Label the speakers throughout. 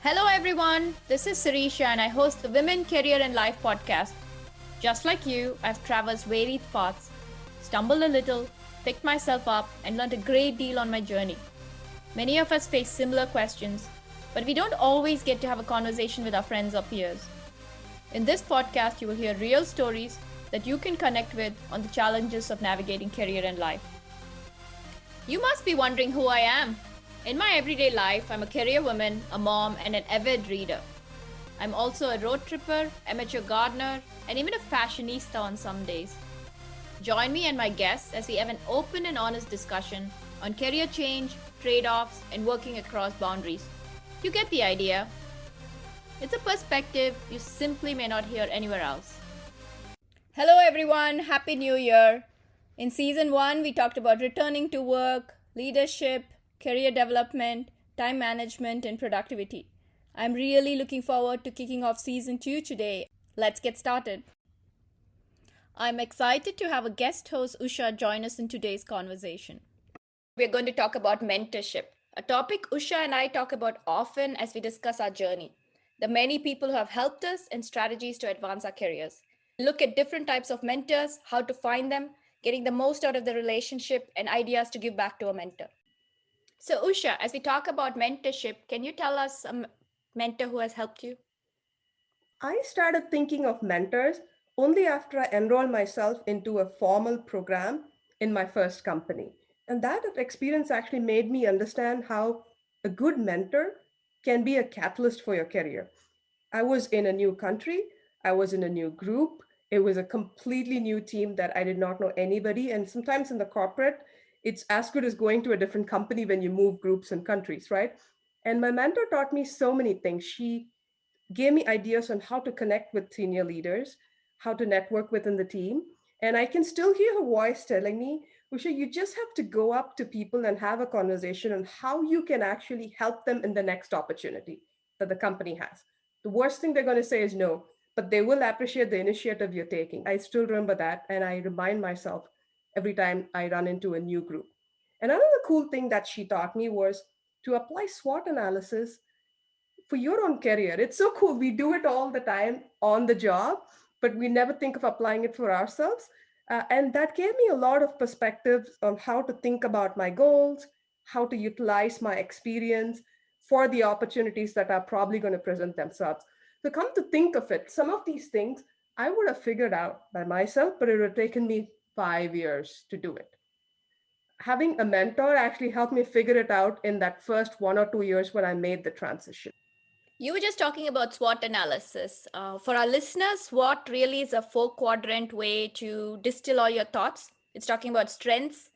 Speaker 1: Hello, everyone. This is Sirisha, and I host the Women, Career, and Life podcast. Just like you, I've traversed varied paths, stumbled a little, picked myself up, and learned a great deal on my journey. Many of us face similar questions, but we don't always get to have a conversation with our friends or peers. In this podcast, you will hear real stories that you can connect with on the challenges of navigating career and life. You must be wondering who I am. In my everyday life, I'm a career woman, a mom, and an avid reader. I'm also a road tripper, amateur gardener, and even a fashionista on some days. Join me and my guests as we have an open and honest discussion on career change, trade-offs, and working across boundaries. You get the idea. It's a perspective you simply may not hear anywhere else. Hello everyone, Happy New Year. In season 1, we talked about returning to work, leadership, career development, time management, and productivity. I'm really looking forward to kicking off season 2 today. Let's get started. I'm excited to have a guest host, Usha, join us in today's conversation. We're going to talk about mentorship, a topic Usha and I talk about often as we discuss our journey, the many people who have helped us, and strategies to advance our careers. Look at different types of mentors, how to find them, getting the most out of the relationship, and ideas to give back to a mentor. So, Usha, as we talk about mentorship, can you tell us a mentor who has helped you?
Speaker 2: I started thinking of mentors only after I enrolled myself into a formal program in my first company. And that experience actually made me understand how a good mentor can be a catalyst for your career. I was in a new country, I was in a new group. It was a completely new team that I did not know anybody. And sometimes in the corporate, it's as good as going to a different company when you move groups and countries, right? And my mentor taught me so many things. She gave me ideas on how to connect with senior leaders, how to network within the team. And I can still hear her voice telling me, Usha, you just have to go up to people and have a conversation on how you can actually help them in the next opportunity that the company has. The worst thing they're going to say is no, but they will appreciate the initiative you're taking. I still remember that, and I remind myself every time I run into a new group. Another cool thing that she taught me was to apply SWOT analysis for your own career. It's so cool. We do it all the time on the job, but we never think of applying it for ourselves. And that gave me a lot of perspectives on how to think about my goals, how to utilize my experience for the opportunities that are probably going to present themselves. So, come to think of it, some of these things I would have figured out by myself, but it would have taken me 5 years to do it. Having a mentor actually helped me figure it out in that first 1 or 2 years when I made the transition.
Speaker 1: You were just talking about SWOT analysis. For our listeners, SWOT really is a 4 quadrant way to distill all your thoughts. It's talking about strengths,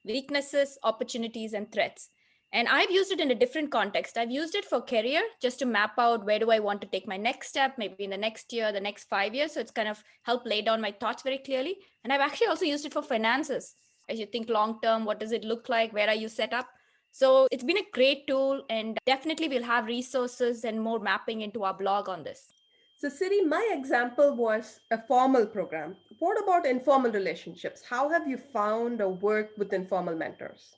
Speaker 1: weaknesses, opportunities, and threats. And I've used it in a different context. I've used it for career just to map out where do I want to take my next step, maybe in the next year, the next 5 years. So it's kind of helped lay down my thoughts very clearly. And I've actually also used it for finances. As you think long term, what does it look like? Where are you set up? So it's been a great tool, and definitely we'll have resources and more mapping into our blog on this.
Speaker 2: So, Siri, my example was a formal program. What about informal relationships? How have you found or worked with informal mentors?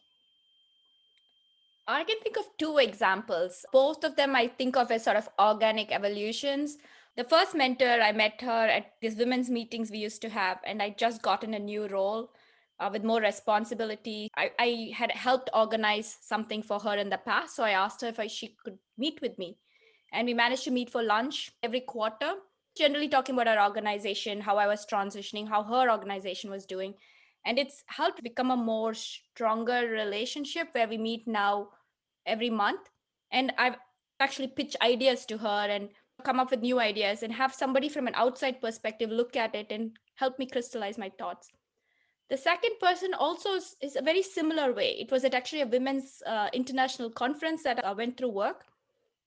Speaker 1: I can think of two examples. Both of them I think of as sort of organic evolutions. The first mentor, I met her at these women's meetings we used to have, and I just gotten a new role with more responsibility. I had helped organize something for her in the past, so I asked her if she could meet with me. And we managed to meet for lunch every quarter, generally talking about our organization, how I was transitioning, how her organization was doing. And it's helped become a more stronger relationship where we meet now every month. And I've actually pitched ideas to her and come up with new ideas and have somebody from an outside perspective look at it and help me crystallize my thoughts. The second person also is a very similar way. It was at actually a women's international conference that I went through work.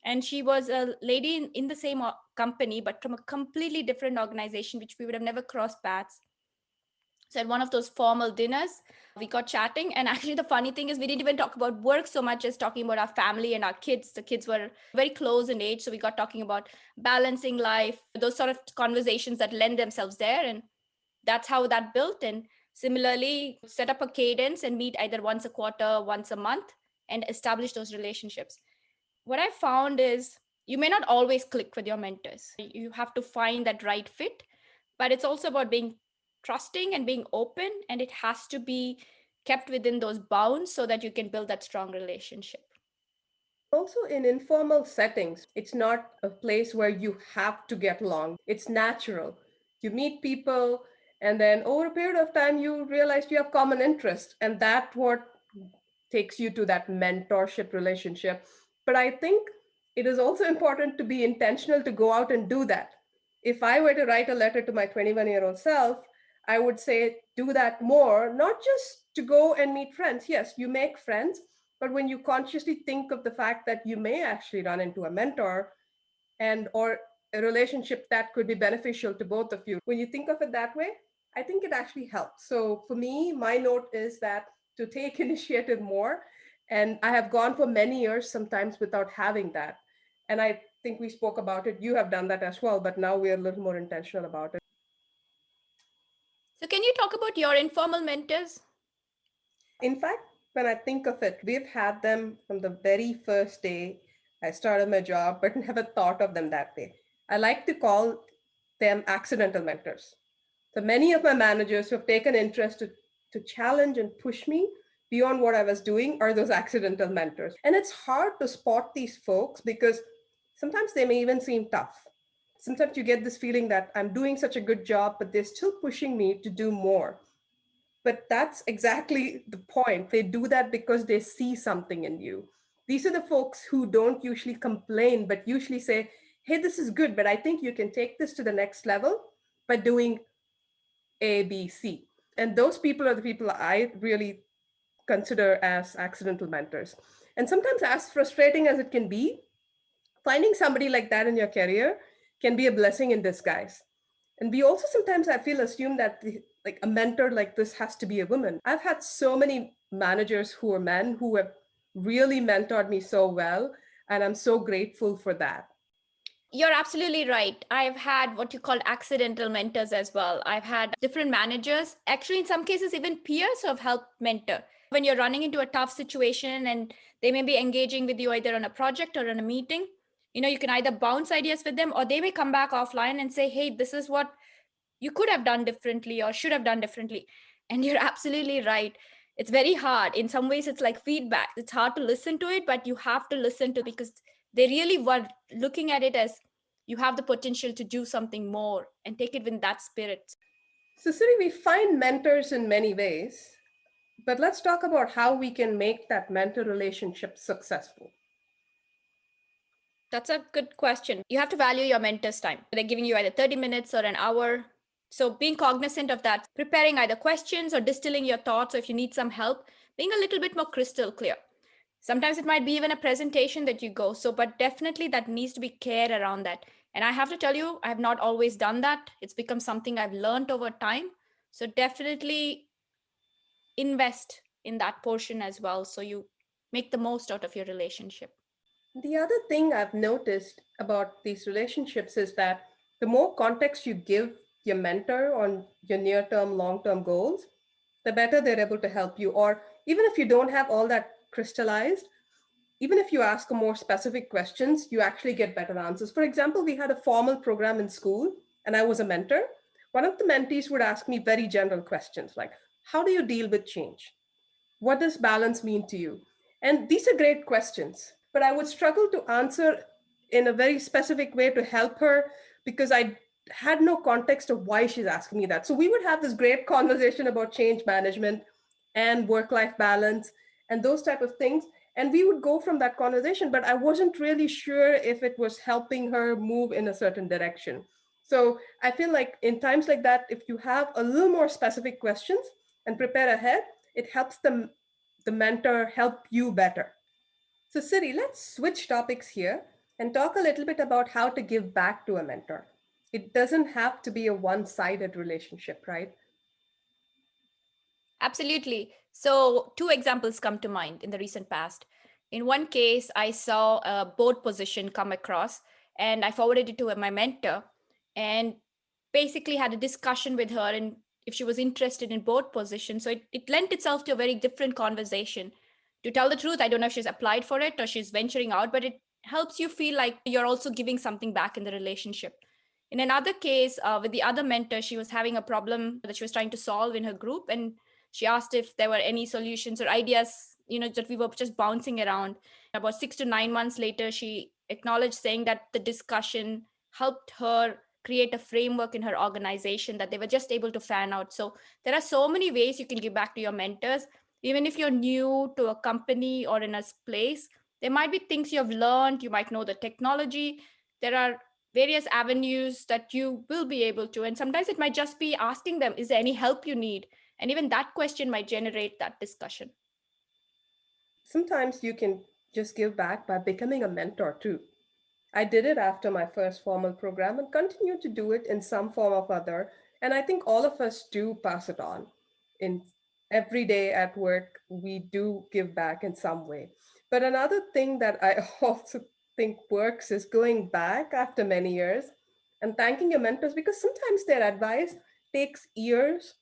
Speaker 1: And she was a lady in the same company, but from a completely different organization, which we would have never crossed paths. So at one of those formal dinners, we got chatting. And actually, the funny thing is, we didn't even talk about work so much as talking about our family and our kids. The kids were very close in age. So we got talking about balancing life, those sort of conversations that lend themselves there. And that's how that built. And similarly, set up a cadence and meet either once a quarter, once a month, and establish those relationships. What I found is You may not always click with your mentors. You have to find that right fit, but it's also about being trusting and being open, and it has to be kept within those bounds so that you can build that strong relationship.
Speaker 2: Also, in informal settings, it's not a place where you have to get along. It's natural. You meet people, and then over a period of time, you realize you have common interests, and that what takes you to that mentorship relationship. But I think it is also important to be intentional to go out and do that. If I were to write a letter to my 21-year-old self, I would say do that more, not just to go and meet friends. Yes, you make friends, but when you consciously think of the fact that you may actually run into a mentor and or a relationship that could be beneficial to both of you, when you think of it that way, I think it actually helps. So for me, my note is that to take initiative more, and I have gone for many years sometimes without having that, and I think we spoke about it, you have done that as well, but now we're a little more intentional about it.
Speaker 1: So, can you talk about your informal mentors?
Speaker 2: In fact, when I think of it, we've had them from the very first day I started my job, but never thought of them that way. I like to call them accidental mentors. So many of my managers who have taken interest to challenge and push me beyond what I was doing are those accidental mentors. And it's hard to spot these folks because sometimes they may even seem tough. Sometimes you get this feeling that I'm doing such a good job, but they're still pushing me to do more. But that's exactly the point. They do that because they see something in you. These are the folks who don't usually complain, but usually say, hey, this is good, but I think you can take this to the next level by doing A, B, C. And those people are the people I really consider as accidental mentors. And sometimes, as frustrating as it can be, finding somebody like that in your career can be a blessing in disguise. And we also sometimes, I feel, assume that like a mentor like this has to be a woman. I've had so many managers who are men who have really mentored me so well, and I'm so grateful for that.
Speaker 1: You're absolutely right. I've had what you call accidental mentors as well. I've had different managers, actually, in some cases, even peers who have helped mentor. When you're running into a tough situation and they may be engaging with you either on a project or in a meeting, you can either bounce ideas with them or they may come back offline and say, hey, this is what you could have done differently or should have done differently. And you're absolutely right. It's very hard. In some ways, it's like feedback. It's hard to listen to it, but you have to listen to because they really were looking at it as you have the potential to do something more and take it in that spirit.
Speaker 2: So, Siri, we find mentors in many ways, but let's talk about how we can make that mentor relationship successful.
Speaker 1: That's a good question. You have to value your mentor's time. They're giving you either 30 minutes or an hour. So being cognizant of that, preparing either questions or distilling your thoughts, or if you need some help, being a little bit more crystal clear. Sometimes it might be even a presentation that you go. So, but definitely that needs to be care around that. And I have to tell you, I have not always done that. It's become something I've learned over time. So definitely invest in that portion as well. So you make the most out of your relationship.
Speaker 2: The other thing I've noticed about these relationships is that the more context you give your mentor on your near term, long term goals, the better they're able to help you. Or even if you don't have all that crystallized, even if you ask more specific questions, you actually get better answers. For example, we had a formal program in school and I was a mentor. One of the mentees would ask me very general questions like, how do you deal with change? What does balance mean to you? And these are great questions, but I would struggle to answer in a very specific way to help her because I had no context of why she's asking me that. So we would have this great conversation about change management and work-life balance and those type of things. And we would go from that conversation, but I wasn't really sure if it was helping her move in a certain direction. So I feel like in times like that, if you have a little more specific questions and prepare ahead, it helps the mentor help you better. So Siri, let's switch topics here and talk a little bit about how to give back to a mentor. It doesn't have to be a one-sided relationship, right?
Speaker 1: Absolutely. So, two examples come to mind in the recent past. In one case, I saw a board position come across and I forwarded it to my mentor and basically had a discussion with her and if she was interested in board position. So, it lent itself to a very different conversation. To tell the truth, I don't know if she's applied for it or she's venturing out, but it helps you feel like you're also giving something back in the relationship. In another case, with the other mentor, she was having a problem that she was trying to solve in her group, and she asked if there were any solutions or ideas, that we were just bouncing around. About 6 to 9 months later, she acknowledged, saying that the discussion helped her create a framework in her organization that they were just able to fan out. So there are so many ways you can give back to your mentors. Even if you're new to a company or in a place, there might be things you have learned, you might know the technology. There are various avenues that you will be able to. And sometimes it might just be asking them, is there any help you need? And even that question might generate that discussion.
Speaker 2: Sometimes you can just give back by becoming a mentor too. I did it after my first formal program and continue to do it in some form or other. And I think all of us do pass it on. In every day at work, we do give back in some way. But another thing that I also think works is going back after many years and thanking your mentors, because sometimes their advice takes years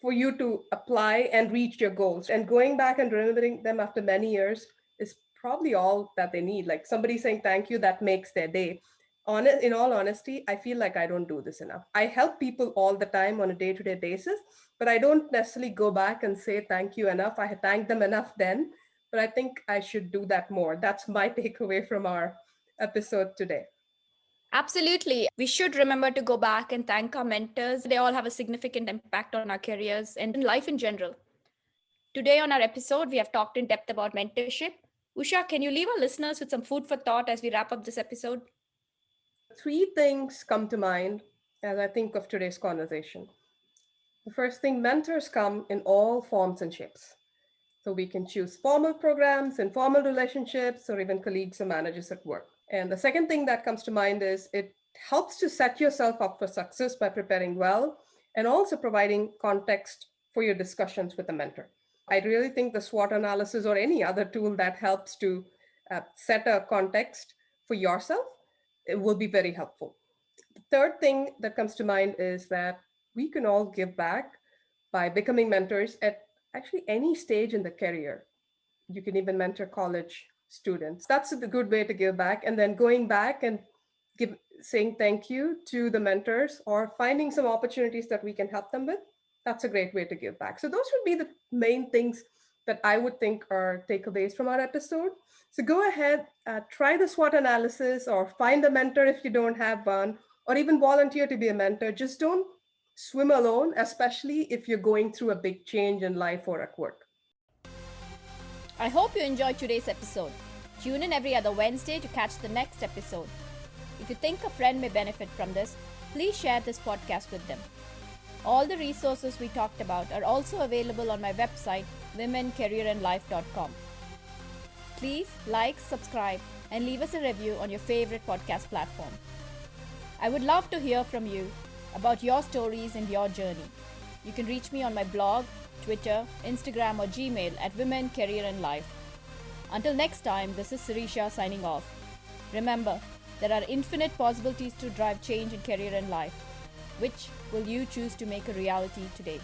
Speaker 2: for you to apply and reach your goals. And going back and remembering them after many years is probably all that they need. Like somebody saying thank you, that makes their day. In all honesty, I feel like I don't do this enough. I help people all the time on a day-to-day basis, but I don't necessarily go back and say thank you enough. I thank them enough then, but I think I should do that more. That's my takeaway from our episode today.
Speaker 1: Absolutely. We should remember to go back and thank our mentors. They all have a significant impact on our careers and in life in general. Today on our episode, we have talked in depth about mentorship. Usha, can you leave our listeners with some food for thought as we wrap up this episode?
Speaker 2: Three things come to mind as I think of today's conversation. The first thing, mentors come in all forms and shapes. So we can choose formal programs, informal relationships, or even colleagues or managers at work. And the second thing that comes to mind is it helps to set yourself up for success by preparing well and also providing context for your discussions with a mentor. I really think the SWOT analysis or any other tool that helps to set a context for yourself, it will be very helpful. The third thing that comes to mind is that we can all give back by becoming mentors at actually any stage in the career. You can even mentor college students. That's a good way to give back. And then going back and saying thank you to the mentors or finding some opportunities that we can help them with. That's a great way to give back. So those would be the main things that I would think are takeaways from our episode. So go ahead, try the SWOT analysis or find a mentor if you don't have one, or even volunteer to be a mentor. Just don't swim alone, especially if you're going through a big change in life or at work.
Speaker 1: I hope you enjoyed today's episode. Tune in every other Wednesday to catch the next episode. If you think a friend may benefit from this, please share this podcast with them. All the resources we talked about are also available on my website, womencareerandlife.com. Please like, subscribe, and leave us a review on your favorite podcast platform. I would love to hear from you about your stories and your journey. You can reach me on my blog, Twitter, Instagram, or Gmail at Women, Career and Life. Until next time, this is Sirisha signing off. Remember, there are infinite possibilities to drive change in career and life. Which will you choose to make a reality today?